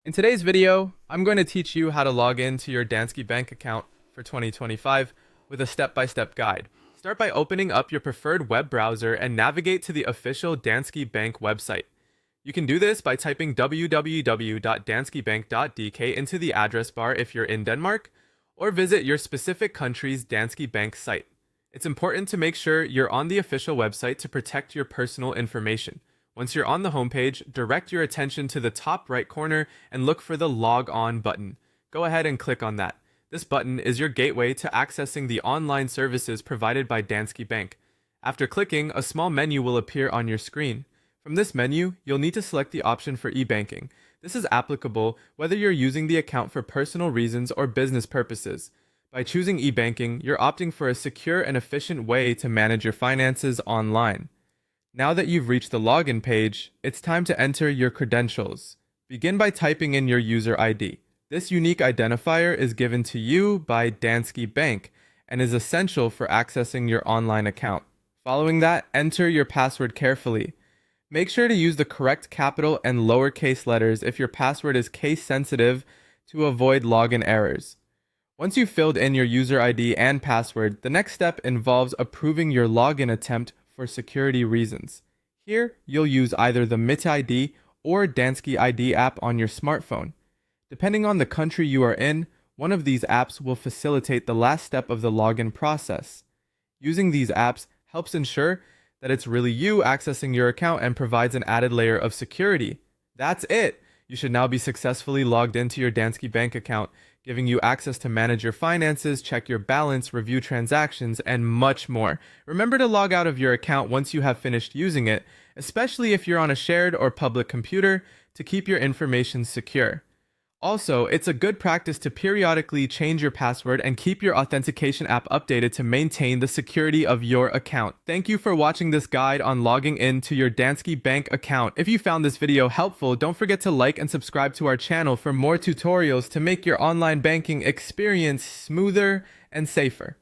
In today's video, I'm going to teach you how to log into your Danske Bank account for 2025 with a step-by-step guide. Start by opening up your preferred web browser and navigate to the official Danske Bank website. You can do this by typing www.danskebank.dk into the address bar if you're in Denmark, or visit your specific country's Danske Bank site. It's important to make sure you're on the official website to protect your personal information. Once you're on the homepage, direct your attention to the top right corner and look for the Log On button. Go ahead and click on that. This button is your gateway to accessing the online services provided by Danske Bank. After clicking, a small menu will appear on your screen. From this menu, you'll need to select the option for e-banking. This is applicable whether you're using the account for personal reasons or business purposes. By choosing e-banking, you're opting for a secure and efficient way to manage your finances online. Now that you've reached the login page, it's time to enter your credentials. Begin by typing in your user ID. This unique identifier is given to you by Danske Bank and is essential for accessing your online account. Following that, enter your password carefully. Make sure to use the correct capital and lowercase letters if your password is case sensitive to avoid login errors. Once you've filled in your user ID and password, the next step involves approving your login attempt for security reasons. Here, you'll use either the MitID or Danske ID app on your smartphone. Depending on the country you are in, one of these apps will facilitate the last step of the login process. Using these apps helps ensure that it's really you accessing your account and provides an added layer of security. That's it! You should now be successfully logged into your Danske Bank account, giving you access to manage your finances, check your balance, review transactions, and much more. Remember to log out of your account once you have finished using it, especially if you're on a shared or public computer, to keep your information secure. Also, it's a good practice to periodically change your password and keep your authentication app updated to maintain the security of your account. Thank you for watching this guide on logging in to your Danske Bank account. If you found this video helpful, don't forget to like and subscribe to our channel for more tutorials to make your online banking experience smoother and safer.